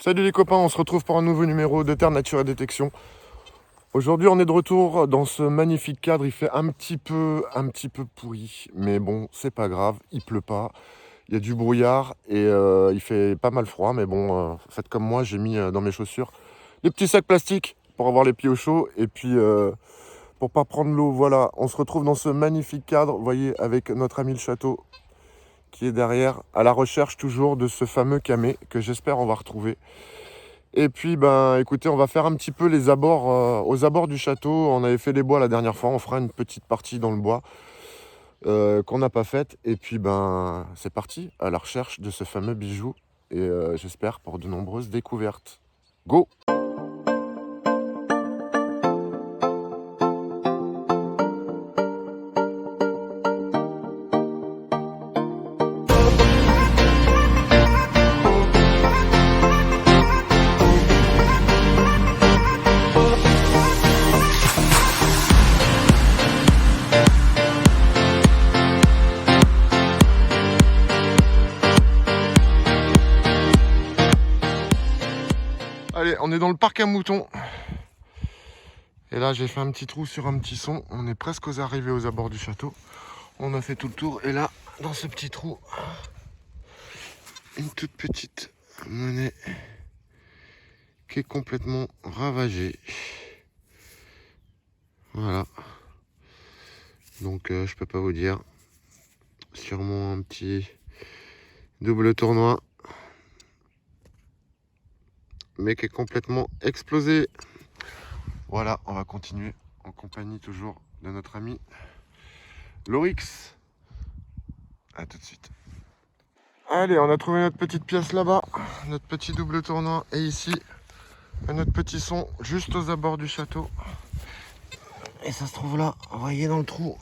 Salut les copains, on se retrouve pour un nouveau numéro de Terre Nature et Détection. Aujourd'hui on est de retour dans ce magnifique cadre, il fait un petit peu pourri, mais bon c'est pas grave, il pleut pas, il y a du brouillard et il fait pas mal froid, mais bon faites comme moi, j'ai mis dans mes chaussures des petits sacs plastiques pour avoir les pieds au chaud et puis pour pas prendre l'eau. Voilà, on se retrouve dans ce magnifique cadre, vous voyez, avec notre ami le château qui est derrière, à la recherche toujours de ce fameux camé que j'espère on va retrouver. Et puis, ben, écoutez, on va faire un petit peu les abords, aux abords du château. On avait fait les bois la dernière fois. On fera une petite partie dans le bois qu'on n'a pas faite. Et puis, ben, c'est parti à la recherche de ce fameux bijou. Et j'espère pour de nombreuses découvertes. Go! Allez, on est dans le parc à moutons. Et là, j'ai fait un petit trou sur un petit son. On est presque aux arrivées aux abords du château. On a fait tout le tour. Et là, dans ce petit trou, une toute petite monnaie qui est complètement ravagée. Voilà. Donc, je peux pas vous dire. Sûrement un petit double tournoi. Mais qui est complètement explosé. Voilà, on va continuer en compagnie toujours de notre ami Lorix. A tout de suite. Allez, on a trouvé notre petite pièce là-bas, notre petit double tournoi. Et ici, notre petit son juste aux abords du château. Et ça se trouve là, vous voyez dans le trou.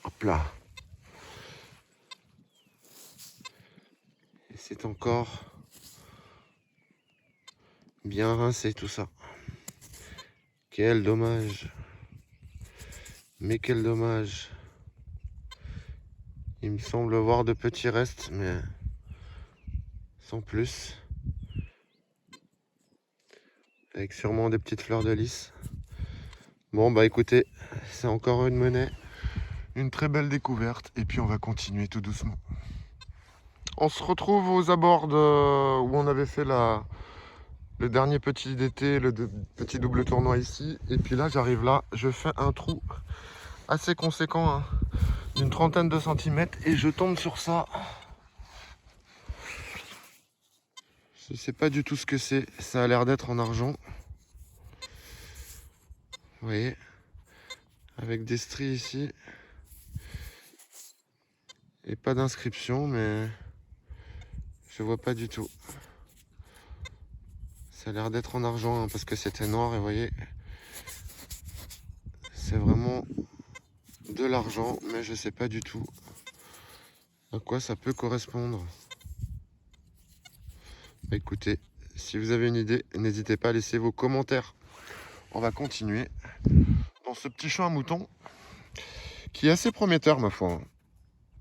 Hop là. Et c'est encore bien rincé tout ça. Quel dommage. Mais quel dommage. Il me semble voir de petits restes, mais sans plus. Avec sûrement des petites fleurs de lys. Bon bah écoutez, c'est encore une monnaie. Une très belle découverte. Et puis on va continuer tout doucement. On se retrouve aux abords où on avait fait le dernier petit d'été, petit double tournoi ici. Et puis là, j'arrive là, je fais un trou assez conséquent, hein, d'une trentaine de centimètres. Et je tombe sur ça. Je ne sais pas du tout ce que c'est. Ça a l'air d'être en argent. Vous voyez, avec des stries ici. Et pas d'inscription, mais je vois pas du tout. Ça a l'air d'être en argent, hein, parce que c'était noir et vous voyez, c'est vraiment de l'argent, mais je sais pas du tout à quoi ça peut correspondre. Bah, écoutez, si vous avez une idée, n'hésitez pas à laisser vos commentaires. On va continuer dans ce petit champ à moutons qui est assez prometteur ma foi.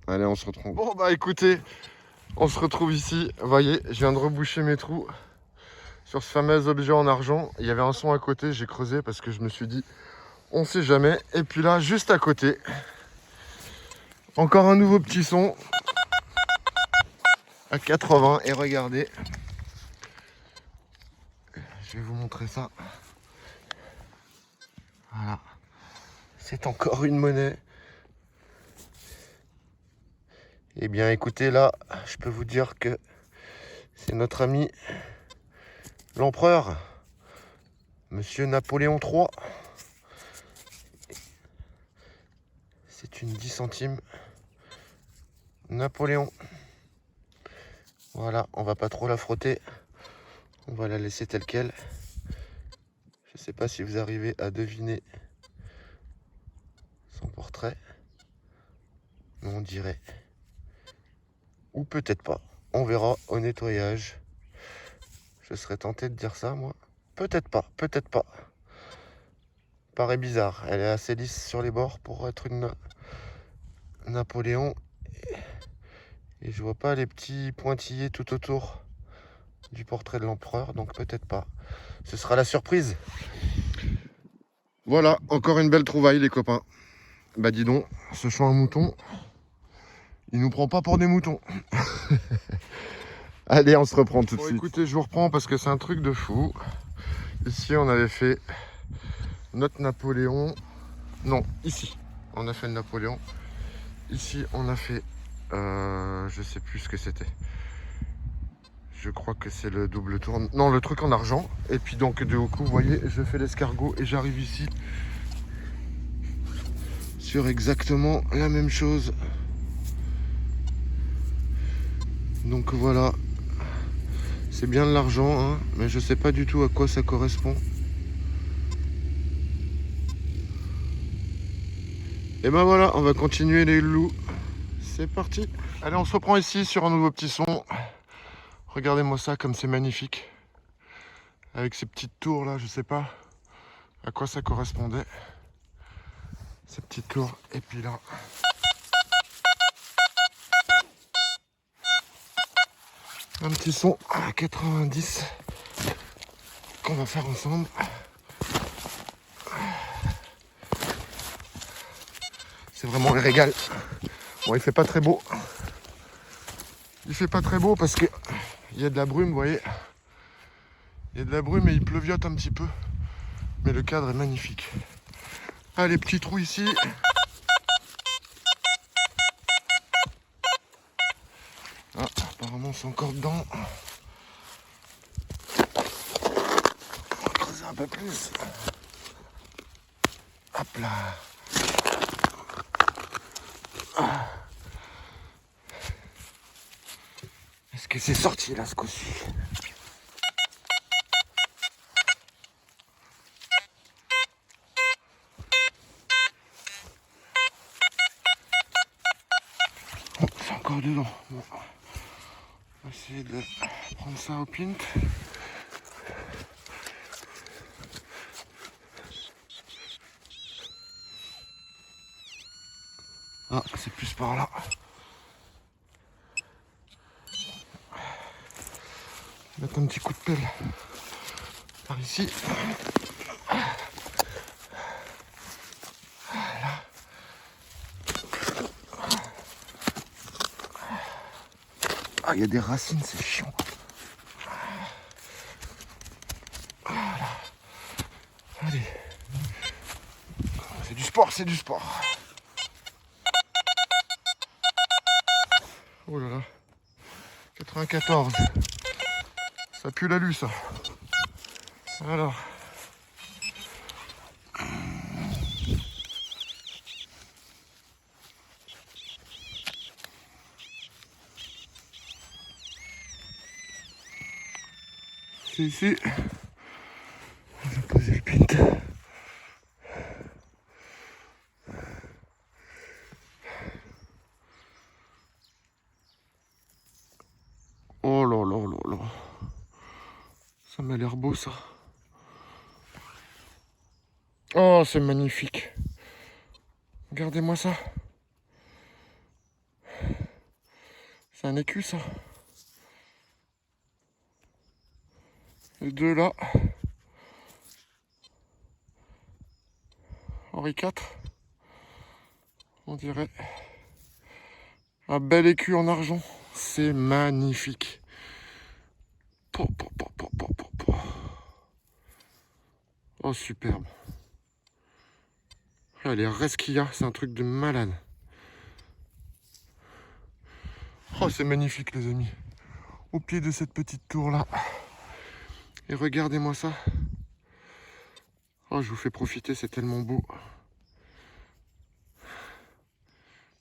Allez, on se retrouve. Bon bah écoutez, on se retrouve ici. Vous voyez, je viens de reboucher mes trous sur ce fameux objet en argent. Il y avait un son à côté, j'ai creusé parce que je me suis dit, on sait jamais. Et puis là, juste à côté, encore un nouveau petit son à 80. Et regardez, je vais vous montrer ça. Voilà, c'est encore une monnaie. Eh bien écoutez, là, je peux vous dire que c'est notre ami l'empereur, Monsieur Napoléon III. C'est une 10 centimes. Napoléon. Voilà, on va pas trop la frotter. On va la laisser telle quelle. Je sais pas si vous arrivez à deviner son portrait. Mais on dirait. Ou peut-être pas. On verra au nettoyage. Je serais tenté de dire ça, moi. Peut-être pas, peut-être pas. Paraît bizarre. Elle est assez lisse sur les bords pour être une Napoléon. Et je vois pas les petits pointillés tout autour du portrait de l'empereur, donc peut-être pas. Ce sera la surprise. Voilà, encore une belle trouvaille les copains. Bah dis donc, ce champ à moutons, il nous prend pas pour des moutons. Allez, on se reprend tout de suite. Écoutez, je vous reprends parce que c'est un truc de fou. Ici, on avait fait notre Napoléon. Non, ici, on a fait le Napoléon. Ici, on a fait... je sais plus ce que c'était. Je crois que c'est le double tour. Non, le truc en argent. Et puis donc, de haut coup, vous voyez, je fais l'escargot et j'arrive ici sur exactement la même chose. Donc voilà. C'est bien de l'argent, hein, mais je sais pas du tout à quoi ça correspond. Et ben voilà, on va continuer les loups. C'est parti. Allez, on se reprend ici sur un nouveau petit son. Regardez-moi ça comme c'est magnifique. Avec ces petites tours là, je sais pas à quoi ça correspondait. Ces petites tours. Et puis là. Un petit son à 90 qu'on va faire ensemble. C'est vraiment un régal. Bon, il fait pas très beau. Il fait pas très beau parce que il y a de la brume, vous voyez. Il y a de la brume et il pleuviote un petit peu. Mais le cadre est magnifique. Ah, les petits trous ici. Ah, apparemment c'est encore dedans. On va creuser un peu plus. Hop là. Ah. Est-ce que c'est sorti là ce coup-ci? Oh, c'est encore dedans. Bon. On va essayer de prendre ça au pint. Ah, c'est plus par là. Mettre un petit coup de pelle par ici. Voilà. Ah, il y a des racines, c'est chiant. Voilà. Allez. C'est du sport, c'est du sport. Oh là là. 94. Ça pue l'alu, ça. Alors. C'est ici. On va poser le pint. Oh là là là là. Ça m'a l'air beau, ça. Oh, c'est magnifique. Regardez-moi ça. C'est un écu, ça. Les deux là. Henri IV. On dirait. Un bel écu en argent. C'est magnifique. Oh, superbe. Ah, les restes qu'il y a, c'est un truc de malade. Oh, c'est magnifique, les amis. Au pied de cette petite tour là. Et regardez-moi ça. Oh, je vous fais profiter, c'est tellement beau.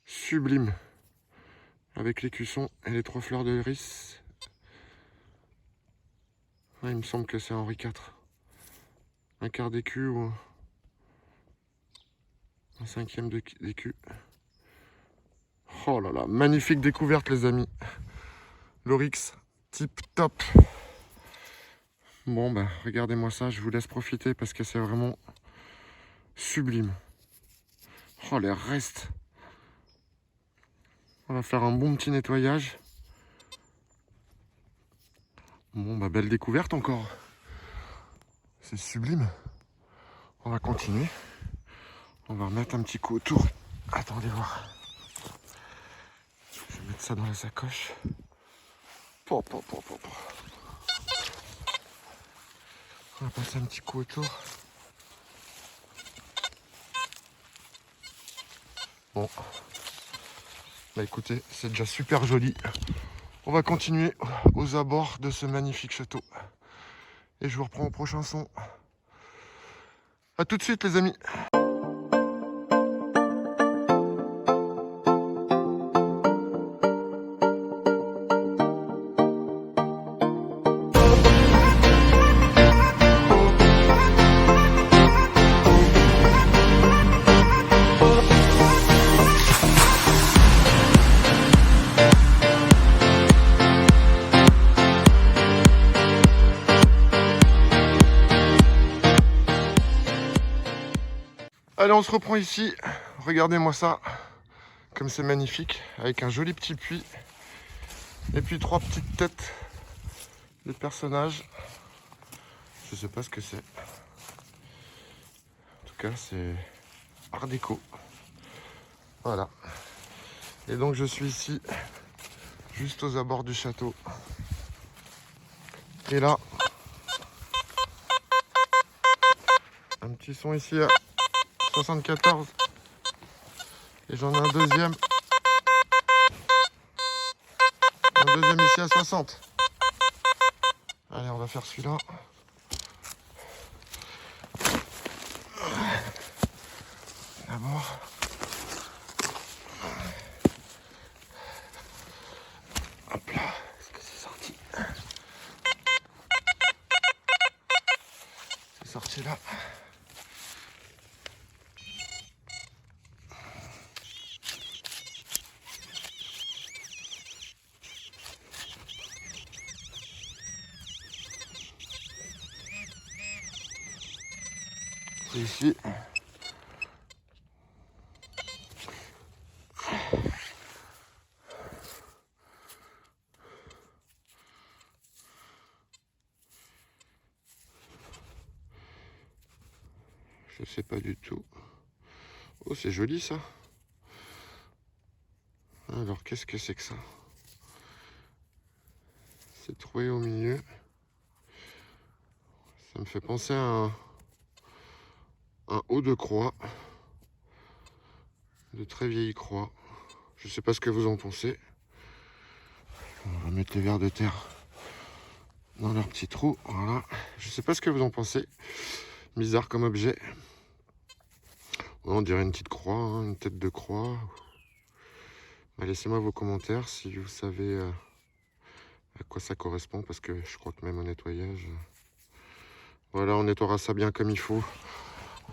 Sublime. Avec l'écusson et les 3 fleurs de lys. Ah, il me semble que c'est Henri IV. Un quart d'écu ou un cinquième d'écu. Oh là là, magnifique découverte, les amis. L'Oryx, tip top. Bon, bah, regardez-moi ça, je vous laisse profiter parce que c'est vraiment sublime. Oh, les restes. On va faire un bon petit nettoyage. Bon, bah belle découverte encore. C'est sublime. On va continuer. On va remettre un petit coup autour. Attendez voir. Je vais mettre ça dans la sacoche. On va passer un petit coup autour. Bon. Bah écoutez, c'est déjà super joli. On va continuer aux abords de ce magnifique château. Et je vous reprends au prochain son. A tout de suite les amis. Allez, on se reprend ici. Regardez-moi ça. Comme c'est magnifique. Avec un joli petit puits. Et puis 3 petites têtes de personnages. Je sais pas ce que c'est. En tout cas, c'est art déco. Voilà. Et donc, je suis ici, juste aux abords du château. Et là, un petit son ici à 74. Et j'en ai un deuxième. Un deuxième ici à 60. Allez, on va faire celui-là. D'abord. Hop là. Est-ce que c'est sorti? C'est sorti là. C'est ici. Je sais pas du tout. Oh, c'est joli ça. Alors, qu'est-ce que c'est que ça? C'est troué au milieu. Ça me fait penser à un haut de croix. De très vieilles croix. Je sais pas ce que vous en pensez. On va mettre les vers de terre dans leur petit trou. Voilà. Je sais pas ce que vous en pensez. Bizarre comme objet. On dirait une petite croix, hein, une tête de croix. Bah, laissez-moi vos commentaires si vous savez à quoi ça correspond, parce que je crois que même au nettoyage... Voilà, on nettoiera ça bien comme il faut.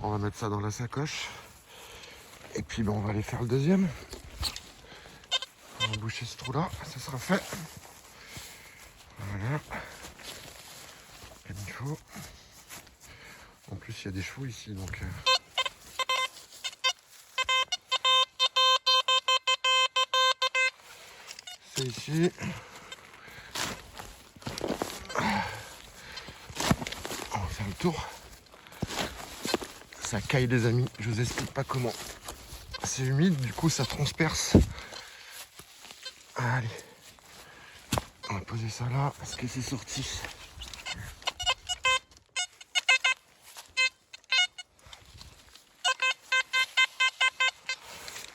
On va mettre ça dans la sacoche. Et puis on va aller faire le deuxième. On va boucher ce trou-là, ça sera fait. Voilà. Comme il faut. En plus, il y a des chevaux ici, donc... C'est ici. On va faire le tour. Ça caille les amis, je vous explique pas comment. C'est humide, du coup ça transperce. Allez. On va poser ça là. Est-ce que c'est sorti?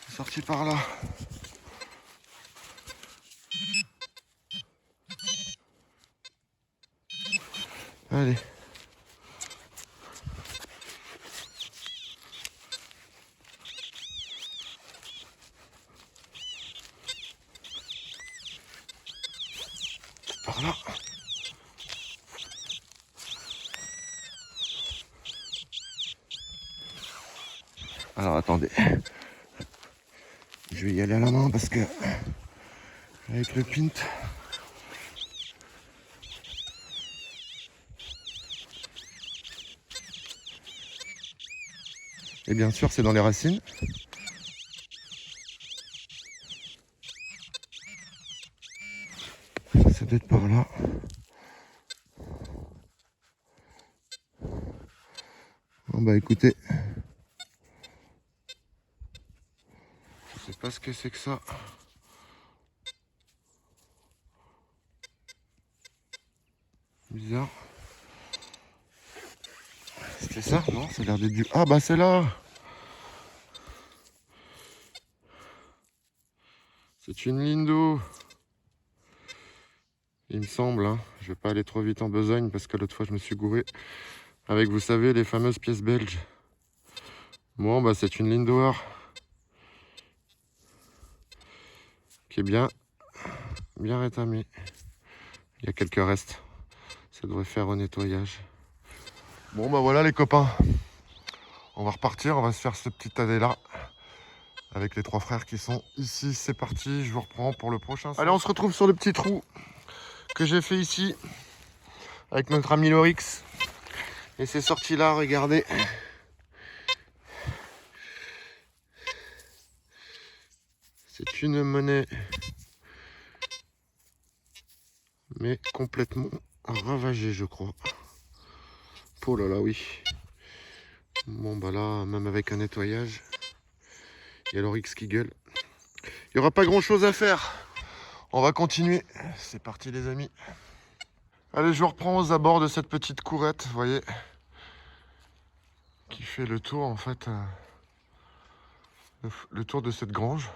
C'est sorti par là. Allez. Par là. Alors attendez. Je vais y aller à la main parce que avec le pint. Et bien sûr c'est dans les racines. Ça doit être par là. Bon bah écoutez, je sais pas ce que c'est que ça. Bizarre. C'était ça? Non, ça a l'air d'être du... Ah bah c'est là! C'est une ligne d'eau. Il me semble, hein. Je vais pas aller trop vite en besogne parce que l'autre fois je me suis gouré avec, vous savez, les fameuses pièces belges. Bon bah c'est une ligne d'eau qui est bien rétamée. Il y a quelques restes. Ça devrait faire au nettoyage. Bon bah voilà les copains. On va repartir, on va se faire ce petit année là avec les 3 frères qui sont ici. C'est parti, je vous reprends pour le prochain. Allez, on se retrouve sur le petit trou que j'ai fait ici avec notre ami Lorix. Et c'est sorti là, regardez. C'est une monnaie, mais complètement ravagée, je crois. Oh là là, oui. Bon bah là, même avec un nettoyage, il y a Lorix qui gueule. Il n'y aura pas grand chose à faire. On va continuer. C'est parti les amis. Allez, je vous reprends aux abords de cette petite courette, vous voyez, qui fait le tour en fait, le tour de cette grange,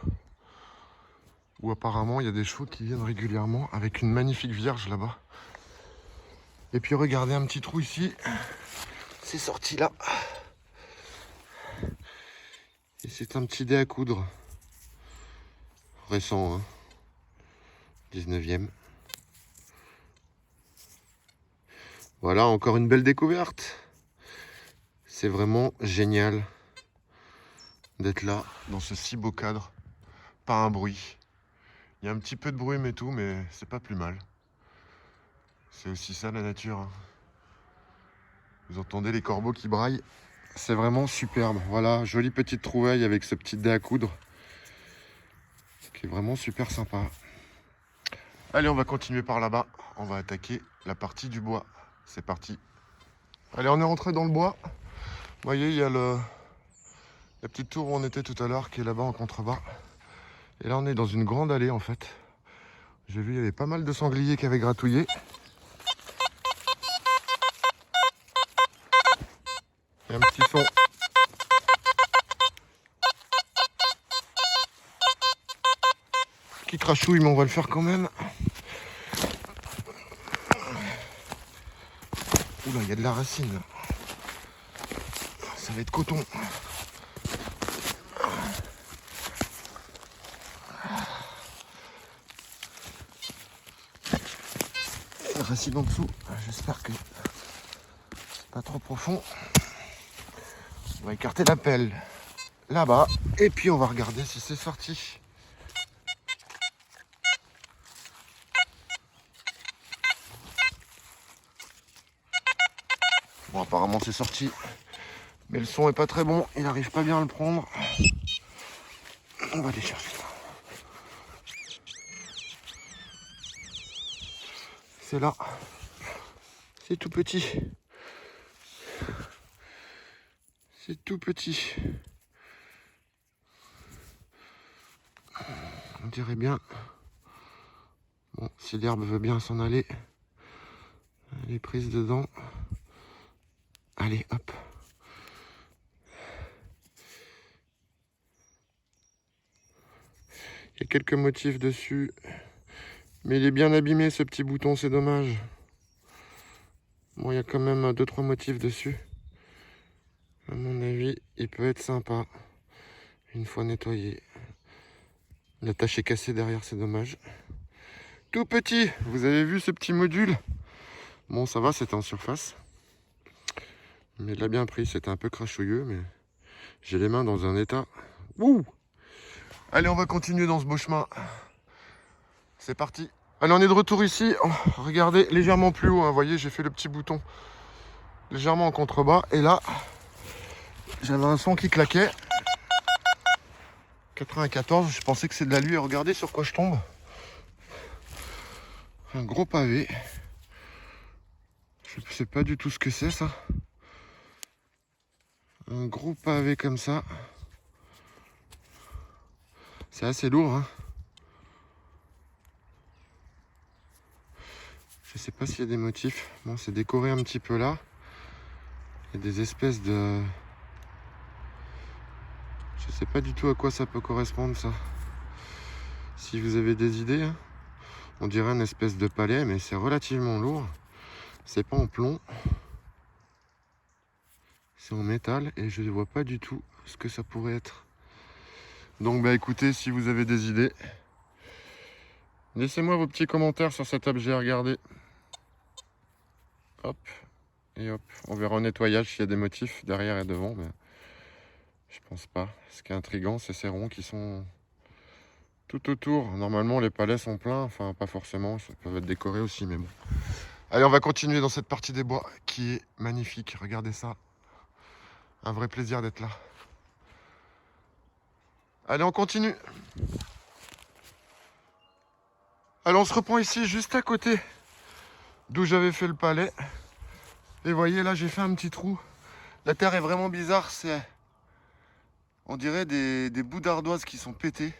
où apparemment il y a des chevaux qui viennent régulièrement avec une magnifique vierge là-bas. Et puis regardez un petit trou ici, c'est sorti là. Et c'est un petit dé à coudre, récent, hein, 19e. Voilà, encore une belle découverte. C'est vraiment génial d'être là, dans ce si beau cadre. Pas un bruit. Il y a un petit peu de bruit mais tout, mais c'est pas plus mal. C'est aussi ça la nature, hein. Vous entendez les corbeaux qui braillent. C'est vraiment superbe. Voilà, jolie petite trouvaille avec ce petit dé à coudre. Qui est vraiment super sympa. Allez, on va continuer par là-bas. On va attaquer la partie du bois. C'est parti. Allez, on est rentré dans le bois. Vous voyez, il y a la petite tour où on était tout à l'heure qui est là-bas en contrebas. Et là, on est dans une grande allée en fait. J'ai vu, il y avait pas mal de sangliers qui avaient gratouillé. Il y a un petit son. Qui crachouille, mais on va le faire quand même. Oula, il y a de la racine. Ça va être coton. La racine en dessous. J'espère que c'est pas trop profond. On va écarter la pelle là-bas. Et puis on va regarder si c'est sorti. Bon, apparemment c'est sorti. Mais le son est pas très bon. Il n'arrive pas bien à le prendre. On va aller chercher. C'est là. C'est tout petit. C'est tout petit. On dirait bien. Bon, si l'herbe veut bien s'en aller, elle est prise dedans. Allez, hop. Il y a quelques motifs dessus. Mais il est bien abîmé ce petit bouton, c'est dommage. Bon, il y a quand même 2-3 motifs dessus. À mon avis, il peut être sympa. Une fois nettoyé. La tâche est cassée derrière, c'est dommage. Tout petit, vous avez vu ce petit module? Bon, ça va, c'était en surface. Mais il l'a bien pris, c'était un peu crachouilleux, mais j'ai les mains dans un état. Ouh! Allez, on va continuer dans ce beau chemin. C'est parti. Allez, on est de retour ici. Oh, regardez, légèrement plus haut, hein. Vous voyez, j'ai fait le petit bouton légèrement en contrebas. Et là, j'avais un son qui claquait. 94, je pensais que c'est de la lueur. Regardez sur quoi je tombe. Un gros pavé. Je sais pas du tout ce que c'est ça. Un gros pavé comme ça. C'est assez lourd, hein. Je sais pas s'il y a des motifs. Bon, c'est décoré un petit peu là. Il y a des espèces de... Je sais pas du tout à quoi ça peut correspondre ça. Si vous avez des idées, hein. On dirait une espèce de palais, mais c'est relativement lourd. C'est pas en plomb. C'est en métal et je ne vois pas du tout ce que ça pourrait être. Donc bah écoutez, si vous avez des idées, laissez-moi vos petits commentaires sur cet objet à regarder. Hop, et hop. On verra au nettoyage s'il y a des motifs derrière et devant, mais je pense pas. Ce qui est intriguant, c'est ces ronds qui sont tout autour. Normalement, les palais sont pleins, enfin pas forcément, ça peut être décoré aussi, mais bon. Allez, on va continuer dans cette partie des bois qui est magnifique. Regardez ça. Un vrai plaisir d'être là. Allez, on continue. Allez, on se reprend ici, juste à côté d'où j'avais fait le palais. Et voyez, là, j'ai fait un petit trou. La terre est vraiment bizarre. On dirait des bouts d'ardoise qui sont pétés.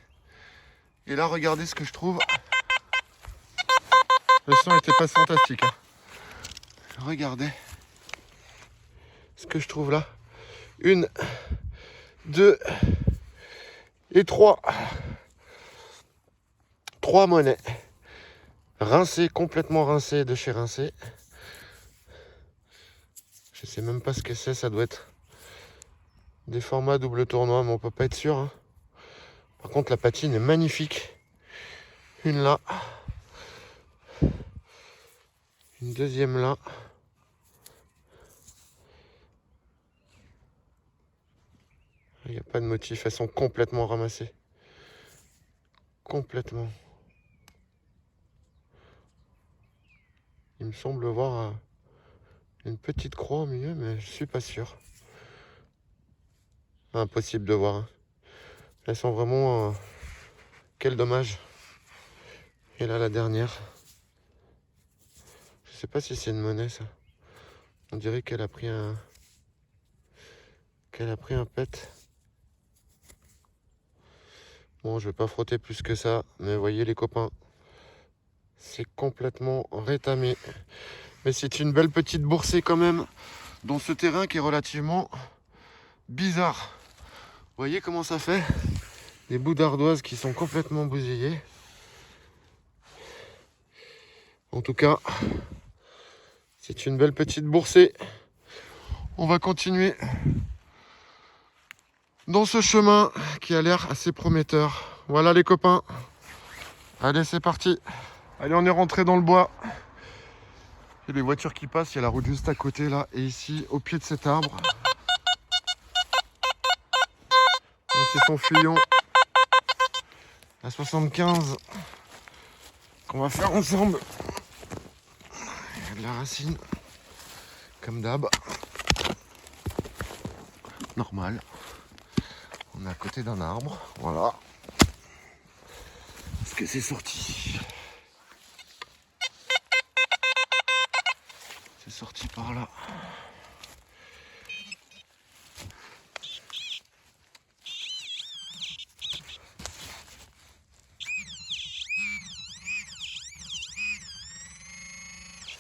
Et là, regardez ce que je trouve. Le son était pas fantastique, hein. Regardez ce que je trouve là. 1, 2 et 3. 3 monnaies. Rincées, complètement rincées de chez Rincé. Je sais même pas ce que c'est, ça doit être des formats double tournoi, mais on peut pas être sûr, hein. Par contre, la patine est magnifique. Une là. Une deuxième là. Il n'y a pas de motif, elles sont complètement ramassées. Complètement. Il me semble voir une petite croix au milieu, mais je suis pas sûr. Impossible de voir, hein. Elles sont vraiment... Quel dommage. Et là, la dernière. Je sais pas si c'est une monnaie, ça. On dirait qu'elle a pris un... pet. Bon, je vais pas frotter plus que ça. Mais voyez les copains. C'est complètement rétamé. Mais c'est une belle petite boursée quand même. Dans ce terrain qui est relativement bizarre. Vous voyez comment ça fait? Des bouts d'ardoise qui sont complètement bousillés. En tout cas, c'est une belle petite boursée. On va continuer dans ce chemin qui a l'air assez prometteur. Voilà les copains. Allez, c'est parti. Allez, on est rentré dans le bois. Il y a les voitures qui passent, il y a la route juste à côté là. Et ici, au pied de cet arbre, c'est son fuyant à 75 qu'on va faire ensemble. Il y a de la racine, comme d'hab. Normal. On est à côté d'un arbre, voilà. Est-ce que c'est sorti? C'est sorti par là.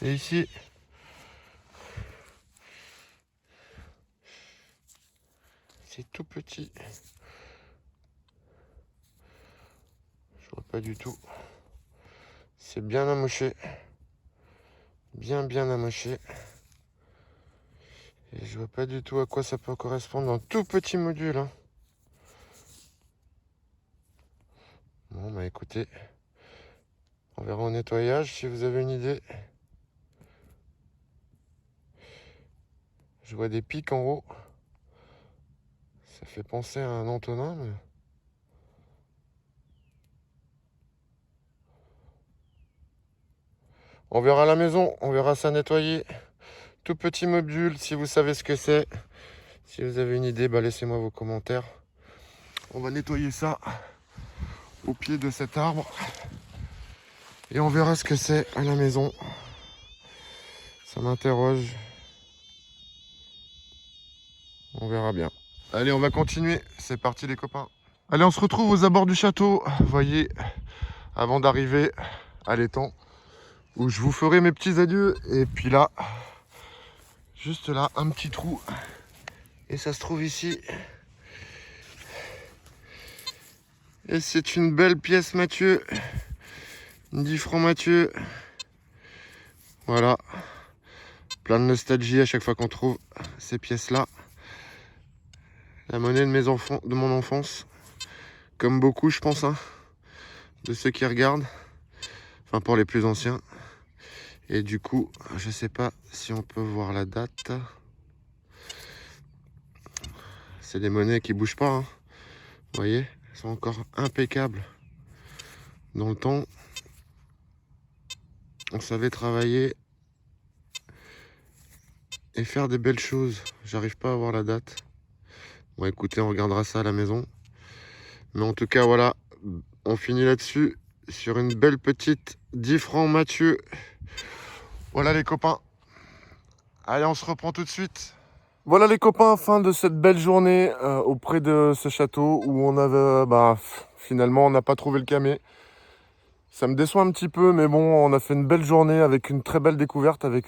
Et ici, c'est tout petit. Je vois pas du tout. C'est bien amoché. Bien amoché. Et je vois pas du tout à quoi ça peut correspondre. Un tout petit module, hein. Bon, bah écoutez, on verra au nettoyage si vous avez une idée. Je vois des pics en haut. Ça fait penser à un Antonin, mais... On verra à la maison, on verra ça nettoyer. Tout petit module, si vous savez ce que c'est. Si vous avez une idée, bah laissez-moi vos commentaires. On va nettoyer ça au pied de cet arbre. Et on verra ce que c'est à la maison. Ça m'interroge. On verra bien. Allez, on va continuer. C'est parti les copains. Allez, on se retrouve aux abords du château. Vous voyez, avant d'arriver à l'étang, où je vous ferai mes petits adieux. Et puis là, juste là, un petit trou. Et ça se trouve ici. Et c'est une belle pièce Mathieu. 10 francs Mathieu. Voilà. Plein de nostalgie à chaque fois qu'on trouve ces pièces-là. La monnaie de mes enfants, de mon enfance. Comme beaucoup, je pense, hein, de ceux qui regardent. Enfin, pour les plus anciens. Et du coup, je sais pas si on peut voir la date. C'est des monnaies qui bougent pas, hein. Vous voyez, elles sont encore impeccables. Dans le temps, on savait travailler et faire des belles choses. J'arrive pas à voir la date. Bon, écoutez, on regardera ça à la maison. Mais en tout cas, voilà, on finit là-dessus sur une belle petite 10 francs Mathieu. Voilà les copains. Allez, on se reprend tout de suite. Voilà les copains, fin de cette belle journée auprès de ce château où on avait, finalement, on n'a pas trouvé le camé. Ça me déçoit un petit peu, mais bon, on a fait une belle journée avec une très belle découverte avec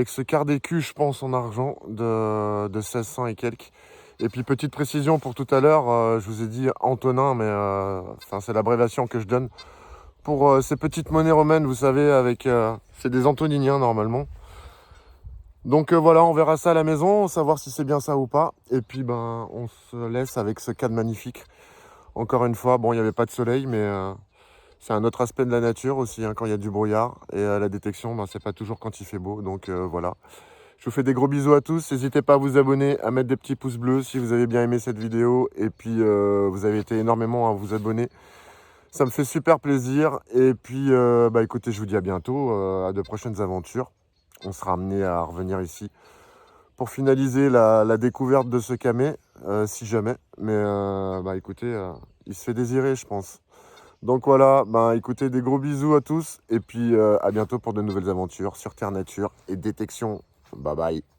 ce quart d'écu, je pense, en argent de 1600 et quelques. Et puis, petite précision pour tout à l'heure, je vous ai dit Antonin, mais c'est l'abréviation que je donne pour ces petites monnaies romaines, vous savez, c'est des antoniniens normalement. Donc voilà, on verra ça à la maison, savoir si c'est bien ça ou pas. Et puis, on se laisse avec ce cadre magnifique. Encore une fois, bon, il n'y avait pas de soleil, mais c'est un autre aspect de la nature aussi, hein, quand il y a du brouillard. Et la détection, c'est pas toujours quand il fait beau. Donc voilà. Je vous fais des gros bisous à tous. N'hésitez pas à vous abonner, à mettre des petits pouces bleus si vous avez bien aimé cette vidéo. Et puis, vous avez été énormément à vous abonner. Ça me fait super plaisir. Et puis, écoutez, je vous dis à bientôt, à de prochaines aventures. On sera amené à revenir ici pour finaliser la découverte de ce camé, si jamais. Mais écoutez, il se fait désirer, je pense. Donc voilà, écoutez, des gros bisous à tous. Et puis, à bientôt pour de nouvelles aventures sur Terre Nature et détection. Bye bye.